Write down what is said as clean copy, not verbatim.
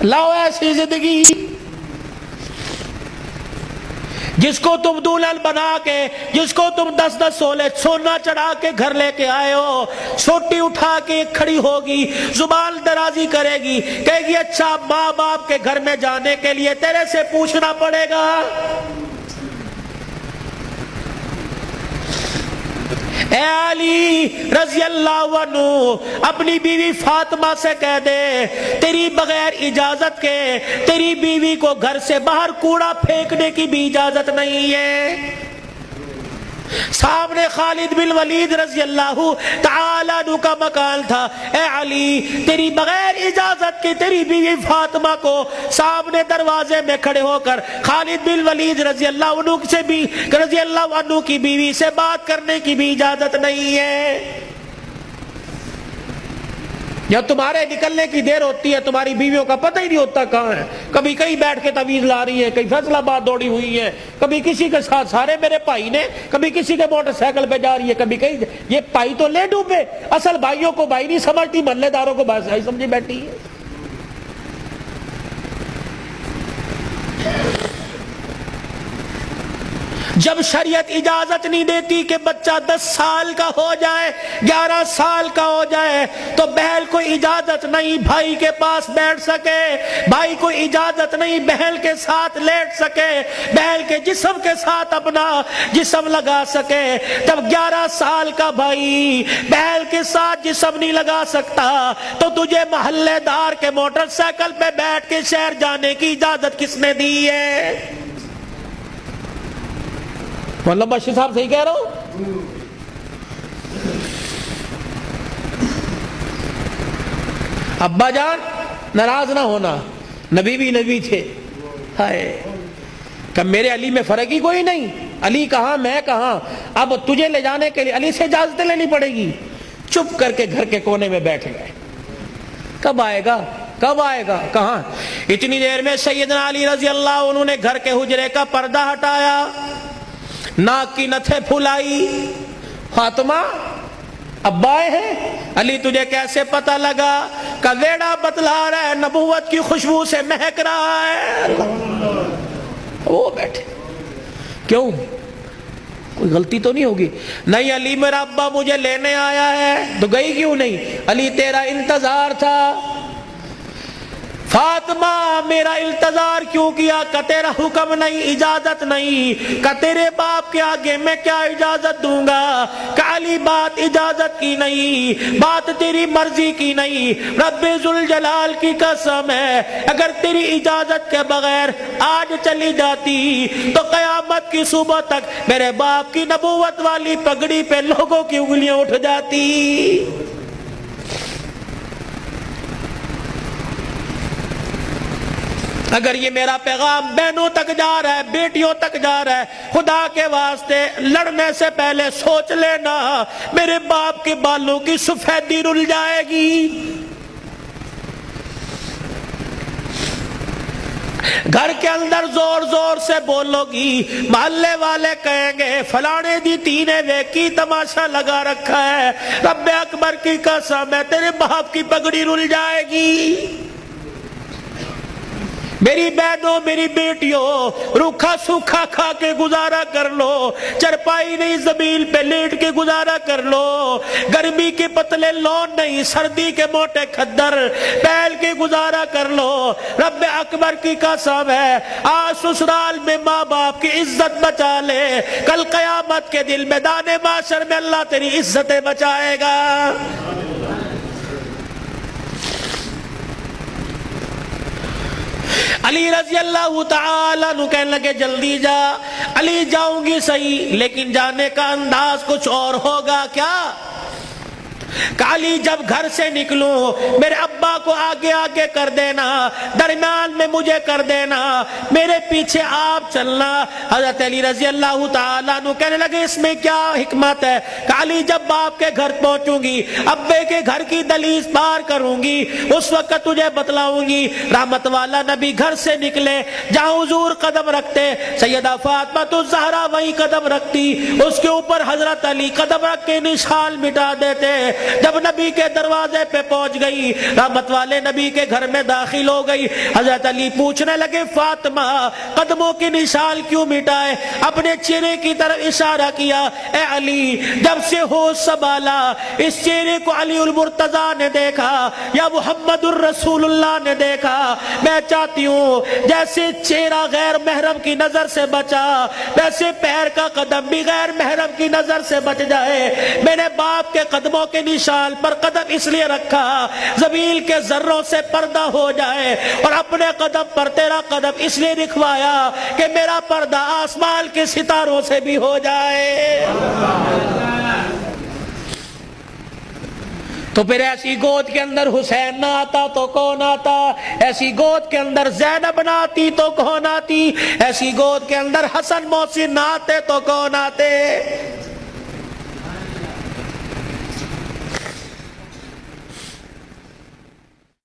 لاؤ ایسی زندگی جس کو تم دلہن بنا کے، جس کو تم 10 تولے سونا چڑھا کے گھر لے کے آئے ہو، چھوٹی اٹھا کے کھڑی ہوگی، زبان درازی کرے گی، کہے گی اچھا ماں باپ کے گھر میں جانے کے لیے تیرے سے پوچھنا پڑے گا۔ اے علی رضی اللہ عنہ اپنی بیوی فاطمہ سے کہہ دے تیری بغیر اجازت کے تیری بیوی کو گھر سے باہر کوڑا پھینکنے کی بھی اجازت نہیں ہے۔ سامنے خالد بن ولید رضی اللہ تعالی عنہ کا مکان تھا۔ اے علی تیری بغیر اجازت کے تیری بیوی فاطمہ کو سامنے دروازے میں کھڑے ہو کر خالد بن ولید رضی اللہ عنہ سے بھی رضی اللہ عنہ کی بیوی سے بات کرنے کی بھی اجازت نہیں ہے۔ جب تمہارے نکلنے کی دیر ہوتی ہے تمہاری بیویوں کا پتہ ہی نہیں ہوتا کہاں ہے، کبھی کہیں بیٹھ کے تعویذ لا رہی ہے، کہیں فیصلہ آباد دوڑی ہوئی ہے، کبھی کسی کے ساتھ سارے میرے بھائی نے، کبھی کسی کے موٹر سائیکل پہ جا رہی ہے، کبھی کہیں یہ بھائی تو لے ڈوبے، اصل بھائیوں کو بھائی نہیں سمجھتی، محلے داروں کو بھائی سمجھی بیٹھی ہے۔ جب شریعت اجازت نہیں دیتی کہ بچہ 10 سال کا ہو جائے 11 سال کا ہو جائے تو بہن کو اجازت نہیں بھائی کے پاس بیٹھ سکے، بھائی کو اجازت نہیں بہن کے ساتھ لیٹ سکے، بہن کے جسم کے ساتھ اپنا جسم لگا سکے۔ جب 11 سال کا بھائی بہن کے ساتھ جسم نہیں لگا سکتا تو تجھے محلے دار کے موٹر سائیکل پہ بیٹھ کے شہر جانے کی اجازت کس نے دی ہے؟ مولانا بشیر صاحب صحیح کہہ رہا ہوں؟ ابا جان ناراض نہ ہونا، نبی بھی نبی تھے، ہائے کہ میرے علی میں فرق ہی کوئی نہیں، علی کہاں میں کہاں، اب تجھے لے جانے کے لیے علی سے اجازت لینی پڑے گی۔ چپ کر کے گھر کے کونے میں بیٹھ گئے، کب آئے گا کب آئے گا کہاں؟ اتنی دیر میں سیدنا علی رضی اللہ عنہ نے گھر کے حجرے کا پردہ ہٹایا، ناک کی نتھے پھلائی۔ فاطمہ ابا آئے ہیں؟ علی تجھے کیسے پتہ لگا؟ کہ ویڑا بتلا رہا ہے، نبوت کی خوشبو سے مہک رہا ہے۔ وہ بیٹھے، کیوں کوئی غلطی تو نہیں ہوگی؟ نہیں علی میرا ابا مجھے لینے آیا ہے۔ تو گئی کیوں نہیں؟ علی تیرا انتظار تھا۔ فاطمہ میرا انتظار کیوں کیا؟ کہ تیرا حکم نہیں، اجازت نہیں، کہ تیرے باپ کے آگے میں کیا اجازت دوں گا؟ کہ علی بات اجازت کی نہیں، بات تیری مرضی کی نہیں، رب ذوالجلال کی قسم ہے اگر تیری اجازت کے بغیر آج چلی جاتی تو قیامت کی صبح تک میرے باپ کی نبوت والی پگڑی پہ لوگوں کی انگلیاں اٹھ جاتی۔ اگر یہ میرا پیغام بہنوں تک جا رہا ہے، بیٹیوں تک جا رہا ہے، خدا کے واسطے لڑنے سے پہلے سوچ لینا میرے باپ کے بالوں کی سفیدی رل جائے گی۔ گھر کے اندر زور زور سے بولو گی، محلے والے کہیں گے فلانے دی تینے ویکی تماشا لگا رکھا ہے، رب اکبر کی قسم ہے تیرے باپ کی پگڑی رل جائے گی۔ میری بہنوں میری بیٹیوں روکھا سوکھا کھا کے گزارا کر لو، چرپائی نہیں زمین پہ لیٹ کے گزارا کر لو، گرمی کے پتلے لون نہیں سردی کے موٹے کھدر پہل کے گزارا کر لو۔ رب اکبر کی قسم ہے آج سسرال میں ماں باپ کی عزت بچا لے، کل قیامت کے دل میدان معاشر میں اللہ تیری عزتیں بچائے گا۔ علی رضی اللہ تعالیٰ عنہ کہنے لگے جلدی جا۔ علی جاؤں گی صحیح لیکن جانے کا انداز کچھ اور ہوگا کیا؟ کہ علی جب گھر سے نکلوں میرے ابا کو آگے آگے کر دینا، درمیان میں مجھے کر دینا، میرے پیچھے آپ چلنا۔ حضرت علی رضی اللہ تعالیٰ عنہ کہنے لگے اس میں کیا حکمت ہے؟ کہ علی جب باپ کے گھر پہنچوں گی، ابے کے گھر کی دہلیز پار کروں گی، اس وقت تجھے بتلاؤں گی۔ رحمت والا نبی گھر سے نکلے، جہاں حضور قدم رکھتے سیدہ فاطمہ الزہرا وہیں قدم رکھتی، اس کے اوپر حضرت علی قدم رکھ کے نشان مٹا دیتے۔ جب نبی کے دروازے پہ پہنچ گئی، رحمت والے نبی کے گھر میں داخل ہو گئی، حضرت علی پوچھنے لگے فاطمہ قدموں کی نشان کیوں مٹائے؟ اپنے چہرے کی طرف اشارہ کیا، اے علی جب سے ہوش سنبھالا اس چہرے کو علی المرتضیٰ نے دیکھا یا محمد الرسول اللہ نے دیکھا، میں چاہتی ہوں جیسے چہرہ غیر محرم کی نظر سے بچا ویسے پیر کا قدم بھی غیر محرم کی نظر سے بچ جائے۔ میں نے باپ کے قدموں کے نشان پر قدم اس لیے رکھا زمین کے ذروں سے پردہ ہو جائے، اور اپنے قدم پر تیرا قدم اس لیے رکھوایا کہ میرا پردہ آسمان کے ستاروں سے بھی ہو جائے۔ تو پھر ایسی گود کے اندر حسین نہ آتا تو کون آتا؟ ایسی گود کے اندر زینب نہ آتی تو کون آتی؟ ایسی گود کے اندر حسن محسن نہ آتے تو کون آتے؟